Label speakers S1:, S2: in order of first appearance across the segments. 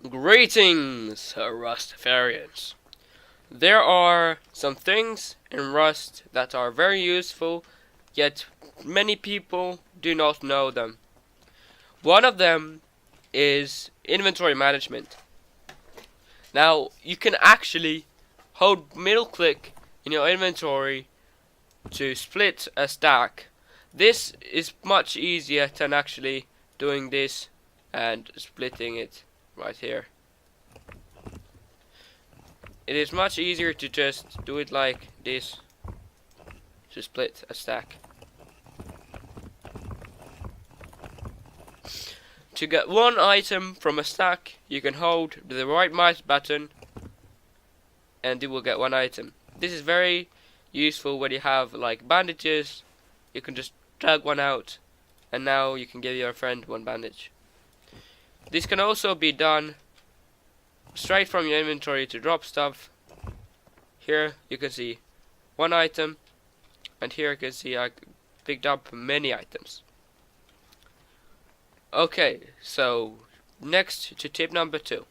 S1: Greetings, Rustafarians. There are some things in Rust that are very useful, yet many people do not know them. One of them is inventory management. Now, you can actually hold middle click in your inventory to split a stack. This is much easier than actually doing this and splitting it right here. It is much easier to just do it like this to split a stack. To get one item from a stack, you can hold the right mouse button and you will get one item. This is very useful when you have like bandages. You can just drag one out and now you can give your friend one bandage. This can also be done straight from your inventory to drop stuff. Here you can see one item, and here you can see I picked up many items. Okay, so next to tip number 2.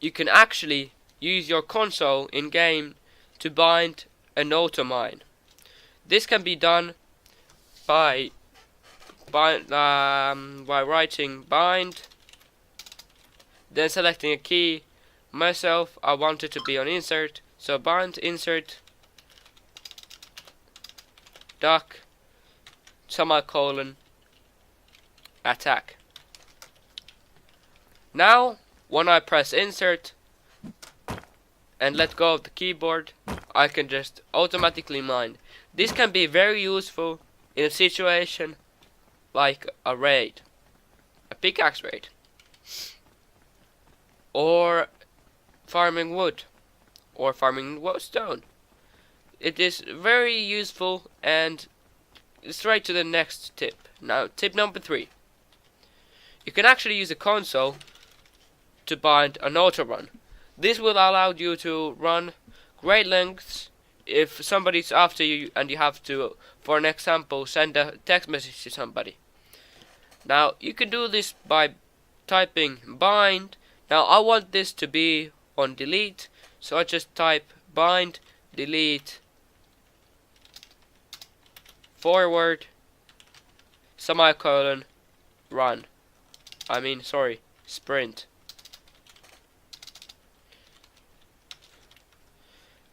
S1: You can actually use your console in game to bind an auto mine. This can be done by writing bind, then selecting a key. Myself, I want it to be on insert, so bind insert duck semicolon attack. Now when I press insert and let go of the keyboard, I can just automatically mine. This can be very useful in a situation like a raid, a pickaxe raid, or farming wood, or farming stone. It is very useful, and straight to the next tip. Now, tip number 3. You can actually use a console to bind an auto run. This will allow you to run great lengths if somebody's after you and you have to, for an example, send a text message to somebody. Now, you can do this by typing bind. Now, I want this to be on delete, so I just type bind delete forward semicolon run. Sprint.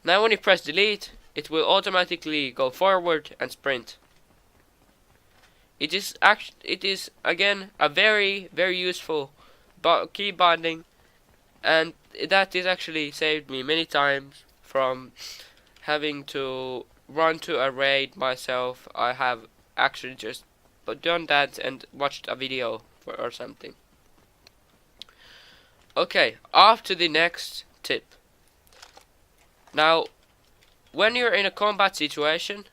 S1: Now when you press delete, it will automatically go forward and sprint. It is again a very useful key binding, and that is actually saved me many times from having to run to a raid myself. I have actually just done that and watched a video or something. Okay, off to the next tip. Now, when you're in a combat situation,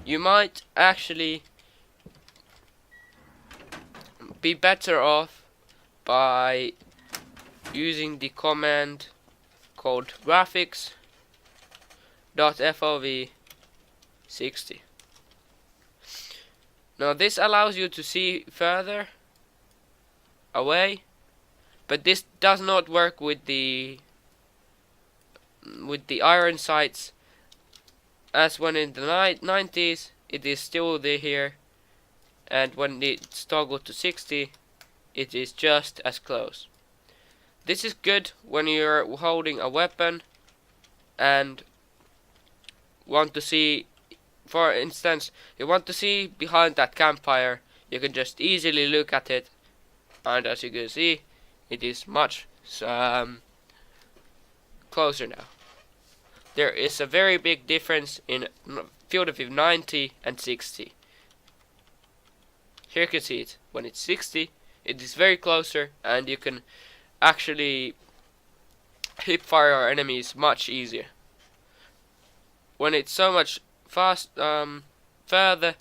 S1: you might actually be better off by using the command called graphics.fov60. Now this allows you to see further away, but this does not work with the iron sights, as when in the 90s it is still here, and when it's toggled to 60 it is just as close. This is good when you're holding a weapon and want to see, for instance, you want to see behind that campfire. You can just easily look at it, and as you can see, it is much closer now. There is a very big difference in field of view 90 and 60. Here you can see it. When it's 60, it is very closer, and you can actually hip fire our enemies much easier. When it's so much further,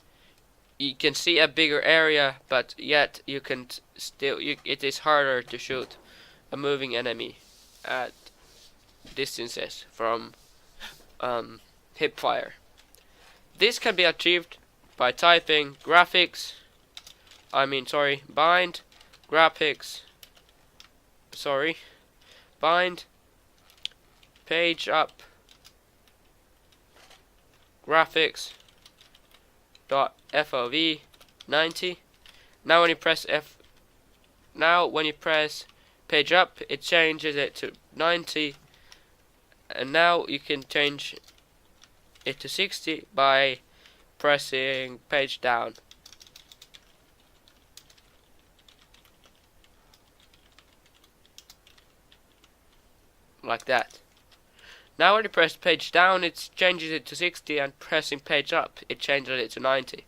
S1: you can see a bigger area, but yet you can still. It is harder to shoot a moving enemy at distances from hip fire. This can be achieved by typing bind graphics sorry, bind page up graphics dot FOV 90. Now when you press page up, it changes it to 90, and now you can change it to 60 by pressing page down. Like that. Now when you press page down, it changes it to 60, and pressing page up, it changes it to 90.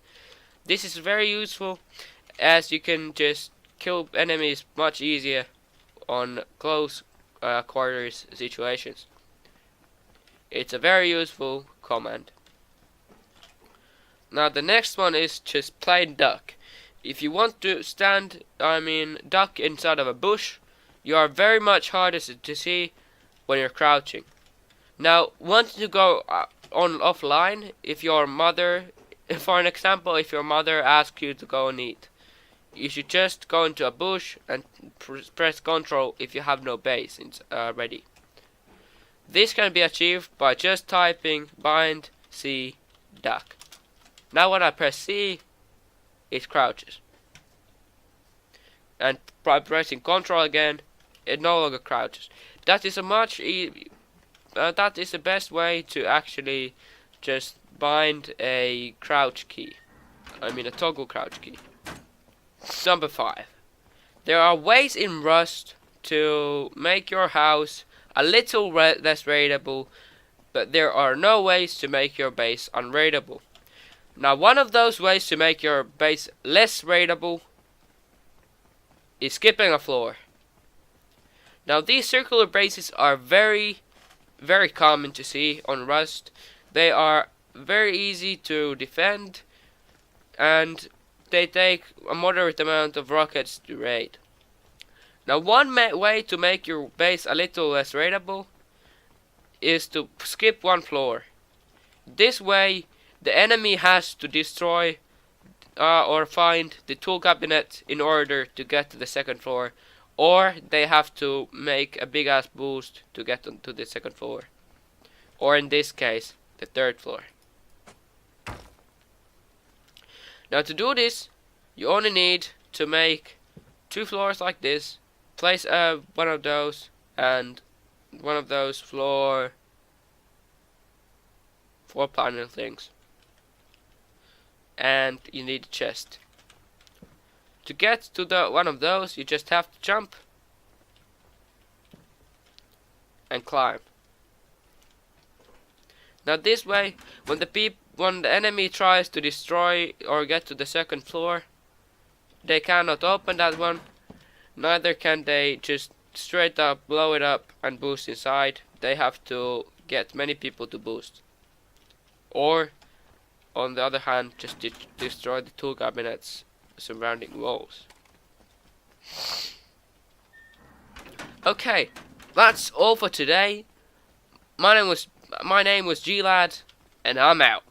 S1: This is very useful, as you can just kill enemies much easier on close quarters situations. It's a very useful command. Now the next one is just plain duck. If you want to duck inside of a bush, you are very much harder to see when you're crouching. Now, wanting to go on offline, if your mother, for an example, if your mother asks you to go and eat, you should just go into a bush and press Ctrl if you have no base ready. This can be achieved by just typing bind C duck. Now when I press C, it crouches. And by pressing Ctrl again, it no longer crouches. That is that is the best way to actually just bind a crouch key. A toggle crouch key. Number 5. There are ways in Rust to make your house a little less raidable, but there are no ways to make your base unraidable. Now, one of those ways to make your base less raidable is skipping a floor. Now, these circular bases are very, very common to see on Rust. They are very easy to defend, and they take a moderate amount of rockets to raid. Now, one way to make your base a little less raidable is to skip one floor. This way, the enemy has to destroy or find the tool cabinet in order to get to the second floor, or they have to make a big ass boost to get onto the second floor, or in this case, the third floor. Now, to do this, you only need to make 2 floors like this, place one of those and one of those floor panel things, and you need a chest. To get to one of those, you just have to jump and climb. Now this way, when the enemy tries to destroy or get to the second floor, they cannot open that one. Neither can they just straight up blow it up and boost inside. They have to get many people to boost. Or, on the other hand, just destroy the tool cabinets surrounding walls. Okay, that's all for today. My name was G-Lad, and I'm out.